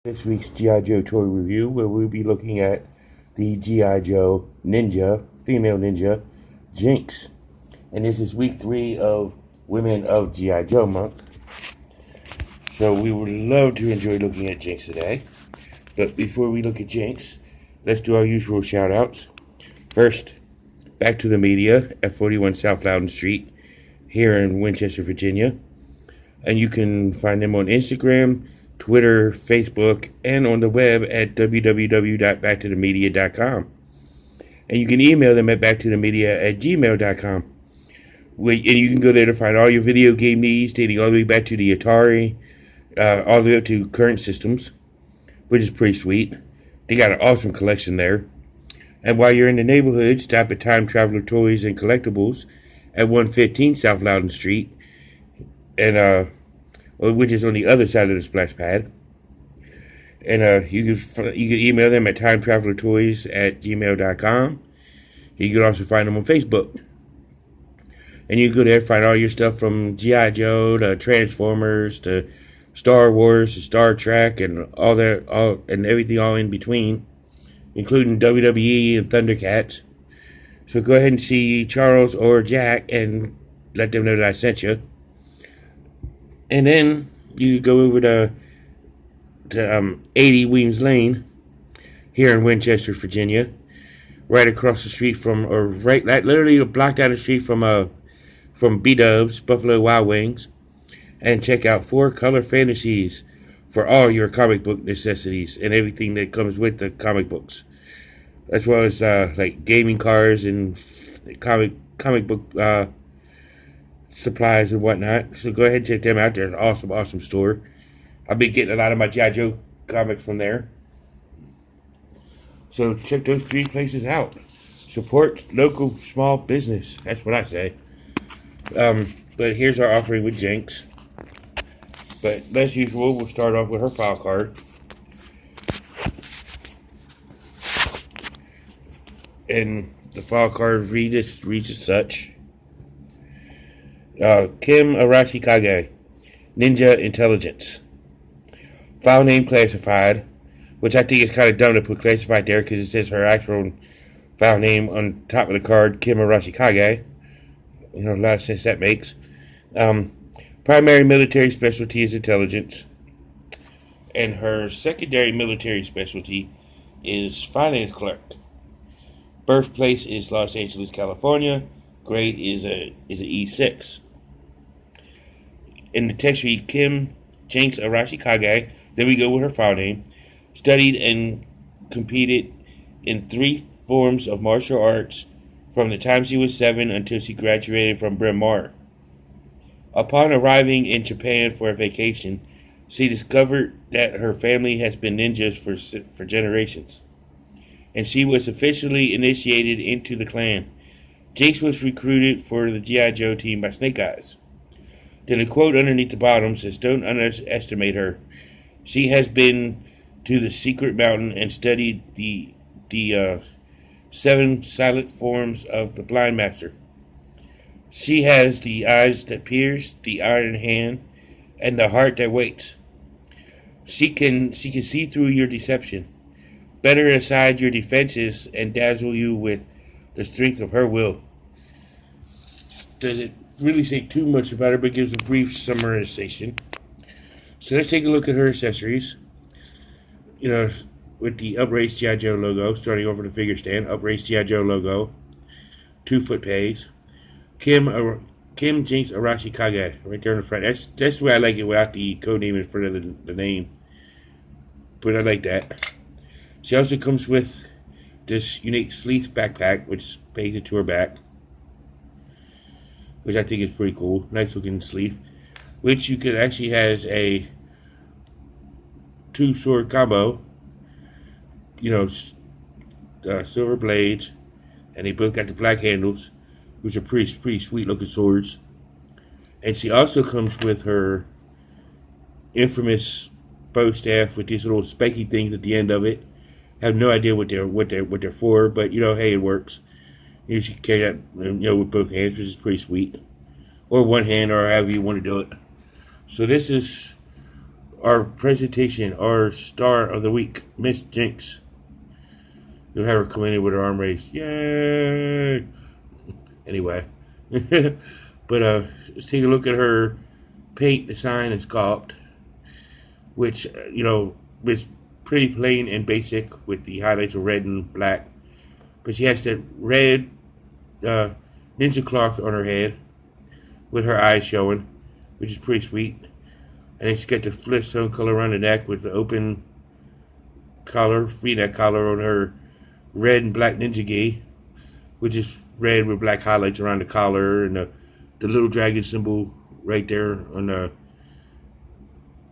This week's G.I. Joe toy review, where we'll be looking at the G.I. Joe Ninja, female ninja, Jinx. And this is week 3 of Women of G.I. Joe month. So we would love to enjoy looking at Jinx today. But before we look at Jinx, let's do our usual shout outs. First, back to the media at 41 South Loudon Street here in Winchester, Virginia. And you can find them on Instagram, Twitter, Facebook, and on the web at www.backtothemedia.com. And you can email them at backtothemedia@gmail.com. And you can go there to find all your video game needs, dating all the way back to the Atari, all the way up to current systems, which is pretty sweet. They got an awesome collection there. And while you're in the neighborhood, stop at Time Traveler Toys and Collectables at 115 South Loudon Street, and which is on the other side of the splash pad. And you can email them at timetravelertoys@gmail.com. You can also find them on Facebook. And you can go there and find all your stuff from G.I. Joe to Transformers to Star Wars to Star Trek and all and everything all in between, including WWE and Thundercats. So go ahead and see Charles or Jack and let them know that I sent you. And then you go over to 80 Weems Lane here in Winchester, Virginia, right across the street from, or right literally a block down the street from B-Dubs, Buffalo Wild Wings, and check out 4 Color Fantasies for all your comic book necessities and everything that comes with the comic books, as well as like gaming cards and comic book supplies and whatnot. So go ahead and check them out. They're an awesome store. I've been getting a lot of my G.I. Joe comics from there. So check those 3 places out. Support local small business. That's what I say. But here's our offering with Jinx. But as usual, we'll start off with her file card. And the file card reads as such. Kim Arashikage, Ninja Intelligence. File name classified, which I think is kind of dumb to put classified there because it says her actual file name on top of the card, Kim Arashikage. You know, a lot of sense that makes. Primary military specialty is intelligence. And her secondary military specialty is finance clerk. Birthplace is Los Angeles, California. Grade is an E6. In the text read, Kim Jinx Arashikage, there we go with her file name, studied and competed in 3 forms of martial arts from the time she was 7 until she graduated from Bryn Mawr. Upon arriving in Japan for a vacation, she discovered that her family has been ninjas for generations, and she was officially initiated into the clan. Jinx was recruited for the G.I. Joe team by Snake Eyes. Then a quote underneath the bottom says, "Don't underestimate her. She has been to the secret mountain and studied the 7 silent forms of the blind master. She has the eyes that pierce, the iron hand, and the heart that waits. She can see through your deception, better aside your defenses, and dazzle you with the strength of her will." Does it really say too much about her, but gives a brief summarization. So let's take a look at her accessories. You know, with the upraised G.I. Joe logo, starting over the figure stand, upraised G.I. Joe logo, 2 foot pegs. Kim Jinx Arashikage, right there in the front. That's the way I like it, without the code name in front of the name. But I like that. She also comes with this unique sleeve backpack, which pegs it to her back, which I think is pretty cool. Nice looking sleeve, which you could actually has a 2 sword combo. You know, silver blades, and they both got the black handles, which are pretty sweet looking swords. And she also comes with her infamous bow staff with these little spiky things at the end of it. I have no idea what they're for, but you know, hey, it works. You should carry that, you know, with both hands, which is pretty sweet, or one hand, or however you want to do it. So this is our presentation, our star of the week, Miss Jinx. You'll have her come in with her arm raised. Yay! Anyway. But let's take a look at her paint, design, and sculpt, which, is pretty plain and basic with the highlights of red and black. But she has that red ninja cloth on her head with her eyes showing, which is pretty sweet. And then she's got the Flintstone color around the neck with the open collar, V-neck collar on her red and black ninja gi, which is red with black highlights around the collar, and the little dragon symbol right there on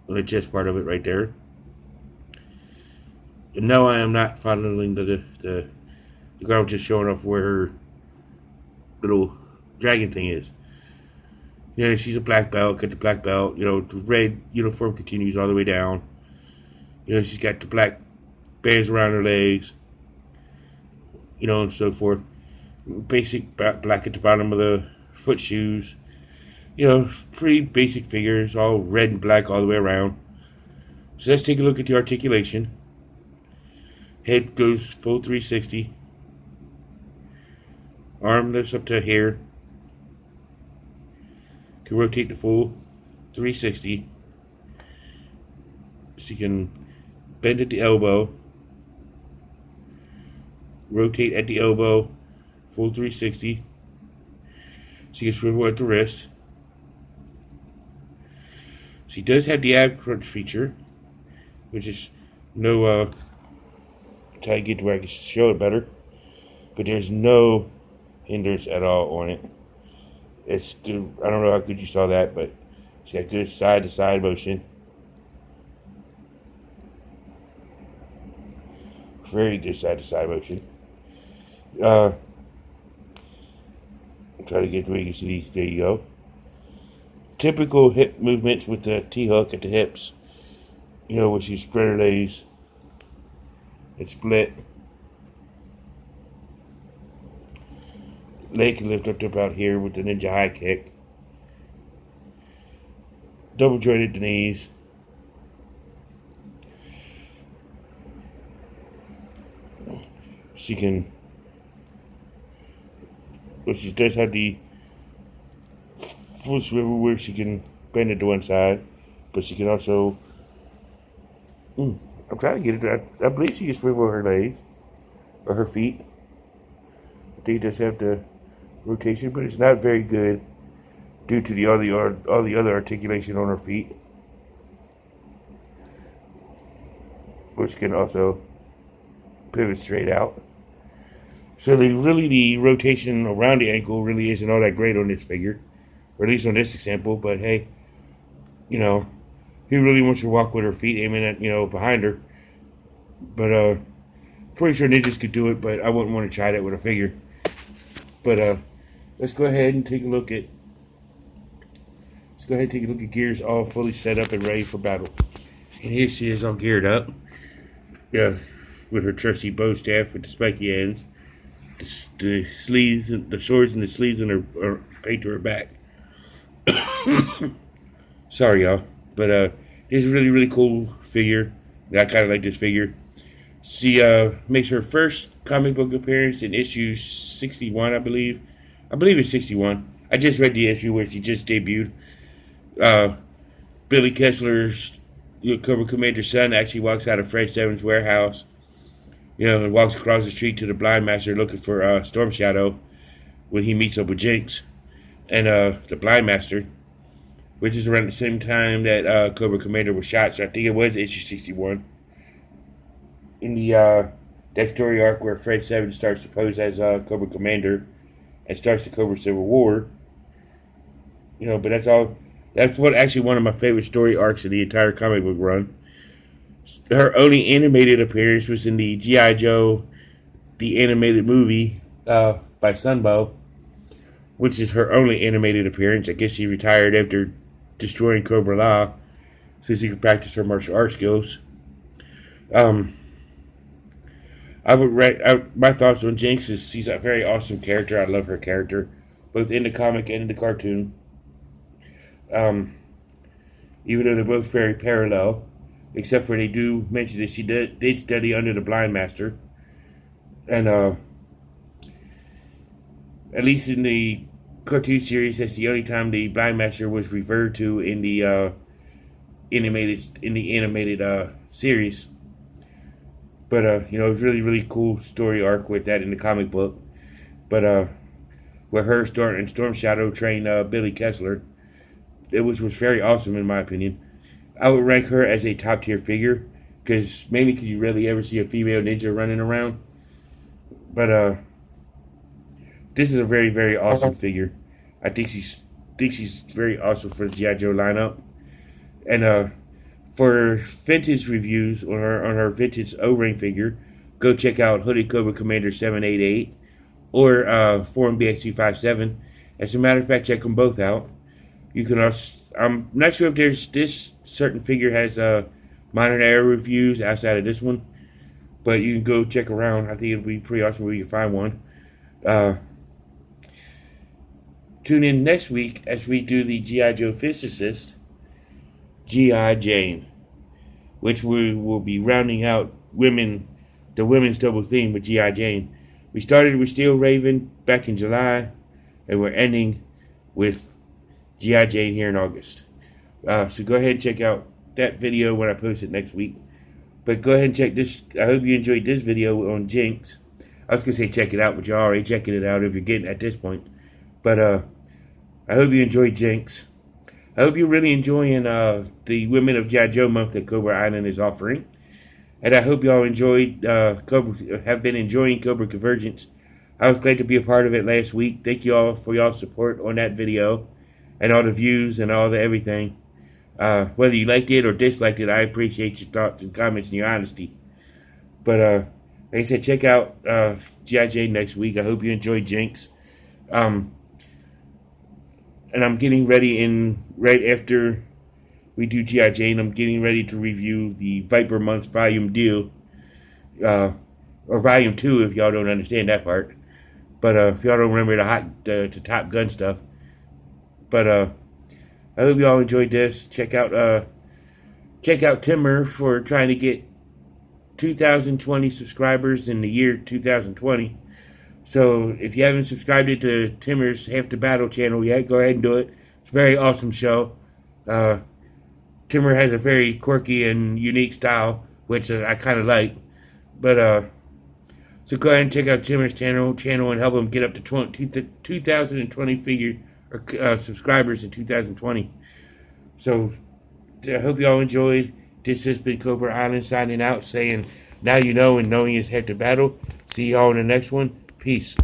the chest part of it right there. And no, I am not fondling the girl, just showing off where her little dragon thing is. She's a black belt, got the black belt, the red uniform continues all the way down. She's got the black bands around her legs, and so forth. Basic black at the bottom of the foot shoes. Pretty basic figures, all red and black all the way around. So let's take a look at the articulation. Head goes full 360. Arm lifts up to here. Can rotate the full 360. So you can bend at the elbow. Rotate at the elbow. Full 360. So you can swivel at the wrist. She does have the ab crunch feature, which is no try to get to where I can show it better, but there's no hindrance at all on it. It's good. I don't know how good you saw that, but it's got good side to side motion. Very good side to side motion. Try to get to where you can see. There you go. Typical hip movements with the T-hook at the hips. When she spread her legs and split. Leg can lift up to about here with the ninja high kick. Double jointed the knees. She can. Well, she does have the full swivel where she can bend it to one side, but she can also. I'm trying to get it. I believe she can swivel her legs or her feet. I think it does have the rotation, but it's not very good due to all the other articulation on her feet, which can also pivot straight out. So the rotation around the ankle really isn't all that great on this figure, or at least on this example. But hey, he really wants to walk with her feet aiming at behind her. But pretty sure ninjas could do it, but I wouldn't want to try that with a figure. But let's go ahead and take a look at Gears all fully set up and ready for battle. And here she is all geared up. Yeah, with her trusty bow staff with the spiky ends. The sleeves, the swords and the sleeves and her paint to her back. Sorry, y'all. But this is a really, really cool figure. I kind of like this figure. She makes her first comic book appearance in issue 61, I believe. I believe it's 61. I just read the issue where she just debuted. Billy Kessler's Cobra Commander's son actually walks out of Fred Seven's warehouse, and walks across the street to the Blind Master looking for Storm Shadow when he meets up with Jinx and the Blind Master, which is around the same time that Cobra Commander was shot. So I think it was issue 61. In the that story arc where Fred Seven starts to pose as Cobra Commander and starts the Cobra Civil War. But that's all. That's what actually one of my favorite story arcs of the entire comic book run. Her only animated appearance was in the G.I. Joe, the animated movie by Sunbow, which is her only animated appearance. I guess she retired after destroying Cobra La, so she could practice her martial arts skills. I would rate my thoughts on Jinx is she's a very awesome character. I love her character, both in the comic and in the cartoon. even though they're both very parallel, except for they do mention that she did study under the Blind Master, and at least in the cartoon series, that's the only time the Blind Master was referred to in the animated series. But it was really cool story arc with that in the comic book. But where her Storm Shadow trained Billy Kessler, it was very awesome in my opinion. I would rank her as a top tier figure, because mainly because you rarely ever see a female ninja running around. But this is a very awesome figure. I think she's very awesome for the G.I. Joe lineup. And for vintage reviews on her vintage O-ring figure, go check out Hooded Cobra Commander 788 or Foreign BX257. As a matter of fact, check them both out. You can also, I'm not sure if this certain figure has minor error reviews outside of this one, but you can go check around. I think it'll be pretty awesome if you can find one. Tune in next week as we do the G.I. Joe physicist, G.I. Jane, which we will be rounding out the women's double theme with G.I. Jane. We started with Steel Raven back in July, and we're ending with G.I. Jane here in August. So go ahead and check out that video when I post it next week. But go ahead and check this. I hope you enjoyed this video on Jinx. I was going to say check it out, but you're already checking it out if you're getting at this point. But I hope you enjoyed Jinx. I hope you're really enjoying the Women of G.I. Joe month that Cobra Island is offering. And I hope y'all have been enjoying Cobra Convergence. I was glad to be a part of it last week. Thank you all for y'all's support on that video and all the views and all the everything. Whether you liked it or disliked it, I appreciate your thoughts and comments and your honesty. But like I said, check out G.I. Jane next week. I hope you enjoyed Jinx. And I'm getting ready right after we do G.I. Jane, I'm getting ready to review the Viper Month Volume Deal. Or Volume 2 if y'all don't understand that part. But if y'all don't remember the Top Gun stuff. But I hope y'all enjoyed this. Check out Timmer for trying to get 2,020 subscribers in the year 2020. So if you haven't subscribed to Timmer's Half the Battle channel yet, go ahead and do it. It's a very awesome show. Timmer has a very quirky and unique style, which I kind of like. But so go ahead and check out Timmer's channel and help him get up to 2,020 subscribers in 2020. So I hope y'all enjoyed. This has been Cobra Island signing out, saying, now you know, and knowing is half the battle. See y'all in the next one. Peace.